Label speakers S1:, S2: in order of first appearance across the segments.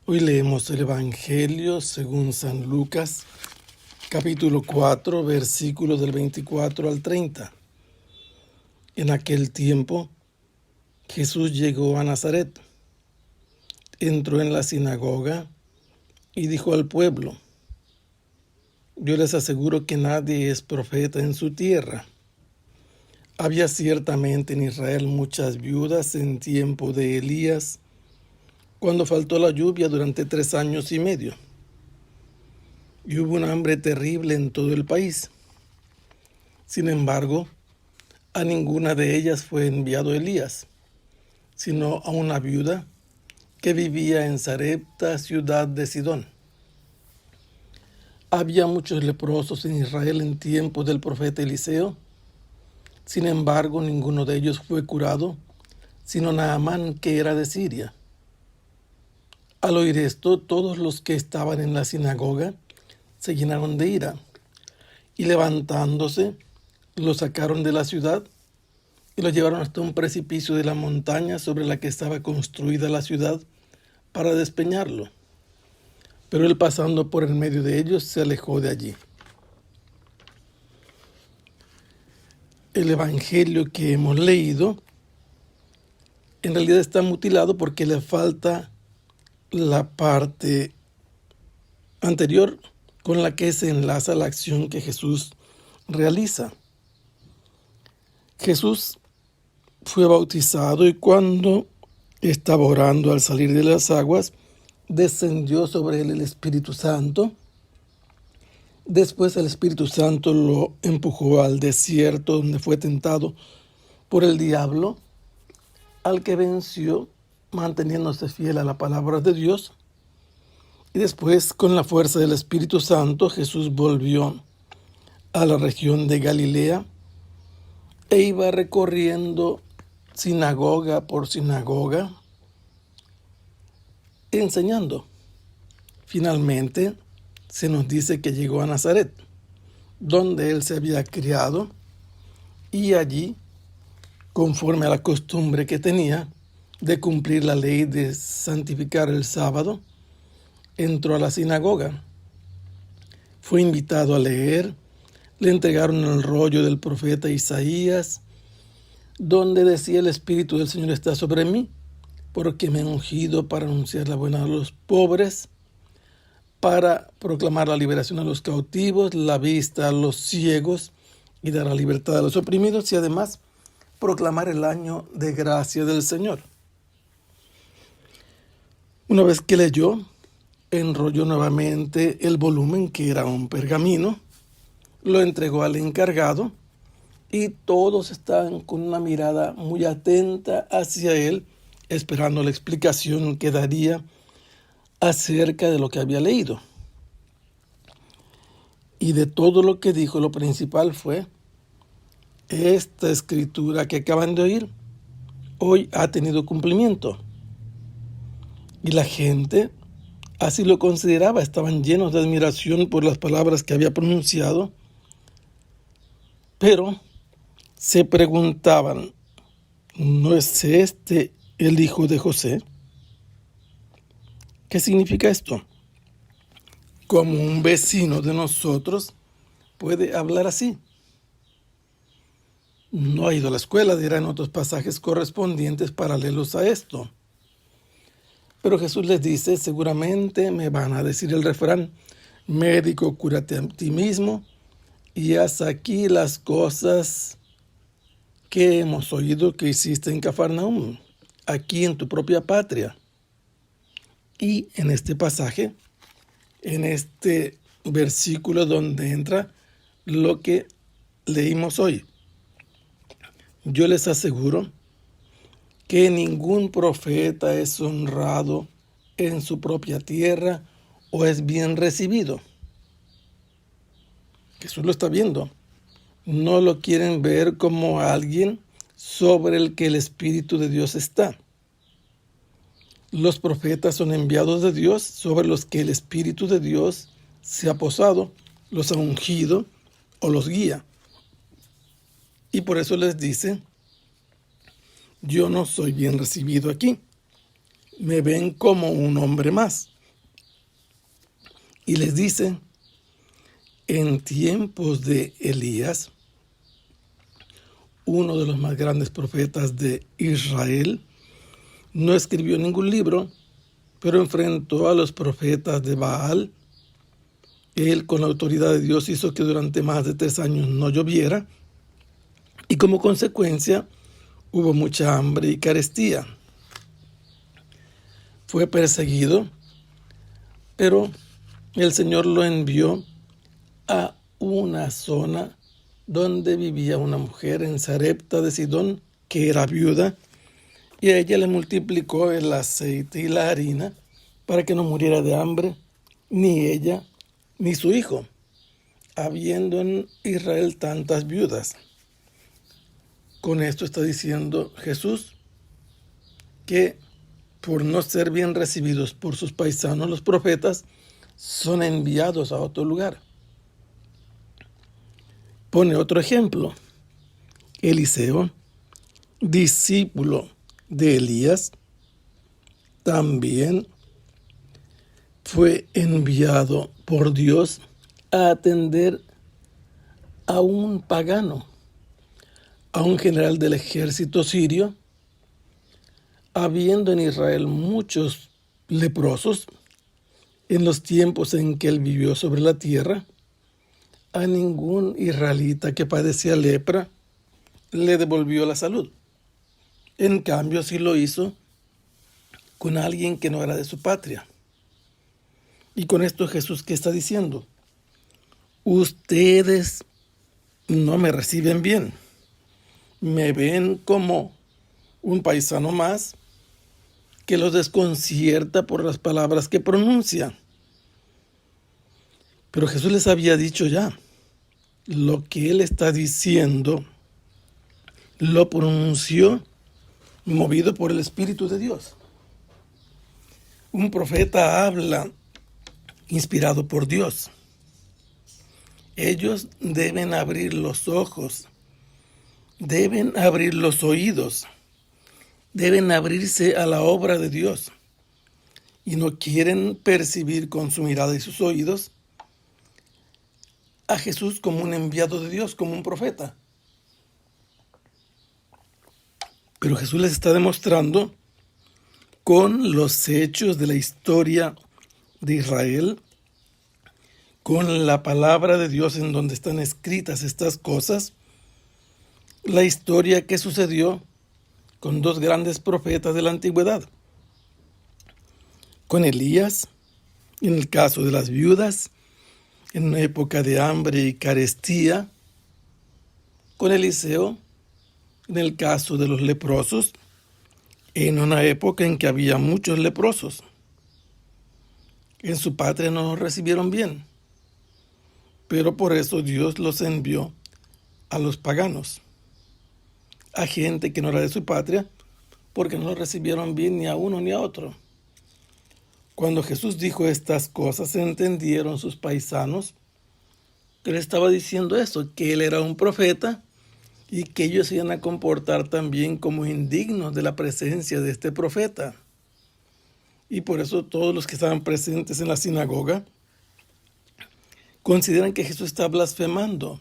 S1: Hoy leemos el Evangelio según San Lucas, capítulo 4, versículos del 24 al 30. En aquel tiempo, Jesús llegó a Nazaret, entró en la sinagoga y dijo al pueblo: Yo les aseguro que nadie es profeta en su tierra. Había ciertamente en Israel muchas viudas en tiempo de Elías, cuando faltó la lluvia durante 3 años y medio. Y hubo un hambre terrible en todo el país. Sin embargo, a ninguna de ellas fue enviado Elías, sino a una viuda que vivía en Sarepta, ciudad de Sidón. Había muchos leprosos en Israel en tiempo del profeta Eliseo. Sin embargo, ninguno de ellos fue curado, sino Naamán, que era de Siria. Al oír esto, todos los que estaban en la sinagoga se llenaron de ira, y levantándose, lo sacaron de la ciudad y lo llevaron hasta un precipicio de la montaña sobre la que estaba construida la ciudad para despeñarlo. Pero él, pasando por en medio de ellos, se alejó de allí. El evangelio que hemos leído en realidad está mutilado porque le falta la parte anterior con la que se enlaza la acción que Jesús realiza. Jesús fue bautizado y cuando estaba orando al salir de las aguas, descendió sobre él el Espíritu Santo. Después el Espíritu Santo lo empujó al desierto, donde fue tentado por el diablo, al que venció manteniéndose fiel a la palabra de Dios. Y después, con la fuerza del Espíritu Santo, Jesús volvió a la región de Galilea e iba recorriendo sinagoga por sinagoga, enseñando. Finalmente, se nos dice que llegó a Nazaret, donde él se había criado, y allí, conforme a la costumbre que tenía de cumplir la ley de santificar el sábado, entró a la sinagoga. Fue invitado a leer, le entregaron el rollo del profeta Isaías, donde decía: el Espíritu del Señor está sobre mí, porque me ha ungido para anunciar la buena a los pobres, para proclamar la liberación a los cautivos, la vista a los ciegos y dar la libertad a los oprimidos, y además proclamar el año de gracia del Señor. Una vez que leyó, enrolló nuevamente el volumen, que era un pergamino, lo entregó al encargado y todos estaban con una mirada muy atenta hacia él, esperando la explicación que daría acerca de lo que había leído. Y de todo lo que dijo, lo principal fue: esta escritura que acaban de oír hoy ha tenido cumplimiento. Y la gente así lo consideraba, estaban llenos de admiración por las palabras que había pronunciado, pero se preguntaban: ¿no es este el hijo de José? ¿Qué significa esto? ¿Cómo un vecino de nosotros puede hablar así? No ha ido a la escuela, dirán otros pasajes correspondientes paralelos a esto. Pero Jesús les dice: seguramente me van a decir el refrán: médico, cúrate a ti mismo, y haz aquí las cosas que hemos oído que hiciste en Cafarnaúm, aquí en tu propia patria. Y en este pasaje, en este versículo donde entra lo que leímos hoy, yo les aseguro que ningún profeta es honrado en su propia tierra o es bien recibido. Jesús lo está viendo. No lo quieren ver como alguien sobre el que el Espíritu de Dios está. Los profetas son enviados de Dios, sobre los que el Espíritu de Dios se ha posado, los ha ungido o los guía. Y por eso les dice: yo no soy bien recibido aquí. Me ven como un hombre más. Y les dice, en tiempos de Elías, uno de los más grandes profetas de Israel, no escribió ningún libro, pero enfrentó a los profetas de Baal. Él, con la autoridad de Dios, hizo que durante más de 3 años no lloviera, y como consecuencia hubo mucha hambre y carestía. Fue perseguido, pero el Señor lo envió a una zona donde vivía una mujer en Sarepta de Sidón, que era viuda, y a ella le multiplicó el aceite y la harina para que no muriera de hambre, ni ella ni su hijo, habiendo en Israel tantas viudas. Con esto está diciendo Jesús que por no ser bien recibidos por sus paisanos, los profetas son enviados a otro lugar. Pone otro ejemplo. Eliseo, discípulo de Elías, también fue enviado por Dios a atender a un pagano, a un general del ejército sirio. Habiendo en Israel muchos leprosos, en los tiempos en que él vivió sobre la tierra, a ningún israelita que padecía lepra le devolvió la salud. En cambio, sí lo hizo con alguien que no era de su patria. Y con esto Jesús, ¿qué está diciendo? Ustedes no me reciben bien. Me ven como un paisano más que los desconcierta por las palabras que pronuncia. Pero Jesús les había dicho ya, lo que él está diciendo lo pronunció movido por el Espíritu de Dios. Un profeta habla inspirado por Dios. Ellos deben abrir los ojos, deben abrir los oídos, deben abrirse a la obra de Dios, y no quieren percibir con su mirada y sus oídos a Jesús como un enviado de Dios, como un profeta. Pero Jesús les está demostrando con los hechos de la historia de Israel, con la palabra de Dios en donde están escritas estas cosas, la historia que sucedió con 2 grandes profetas de la antigüedad, con Elías, en el caso de las viudas, en una época de hambre y carestía, con Eliseo, en el caso de los leprosos, en una época en que había muchos leprosos. En su patria no los recibieron bien, pero por eso Dios los envió a los paganos, a gente que no era de su patria, porque no los recibieron bien ni a uno ni a otro. Cuando Jesús dijo estas cosas, entendieron sus paisanos que él estaba diciendo eso, que él era un profeta y que ellos se iban a comportar también como indignos de la presencia de este profeta. Y por eso todos los que estaban presentes en la sinagoga consideran que Jesús está blasfemando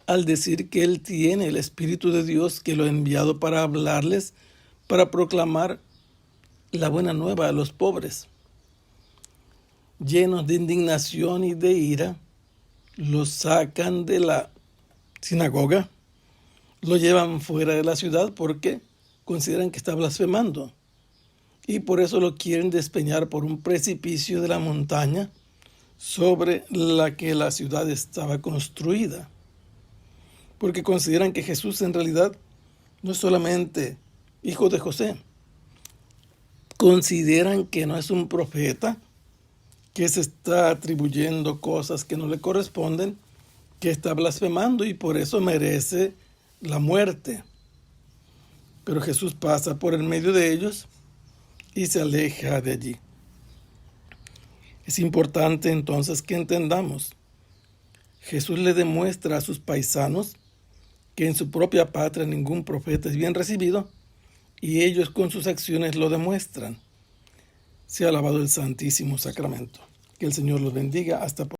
S1: al decir que él tiene el Espíritu de Dios, que lo ha enviado para hablarles, para proclamar la buena nueva a los pobres. Llenos de indignación y de ira, lo sacan de la sinagoga, lo llevan fuera de la ciudad porque consideran que está blasfemando. Y por eso lo quieren despeñar por un precipicio de la montaña sobre la que la ciudad estaba construida. Porque consideran que Jesús en realidad no es solamente hijo de José. Consideran que no es un profeta, que se está atribuyendo cosas que no le corresponden, que está blasfemando y por eso merece la muerte. Pero Jesús pasa por el medio de ellos y se aleja de allí. Es importante entonces que entendamos. Jesús le demuestra a sus paisanos que en su propia patria ningún profeta es bien recibido, y ellos con sus acciones lo demuestran. Sea alabado el Santísimo Sacramento. Que el Señor los bendiga. Hasta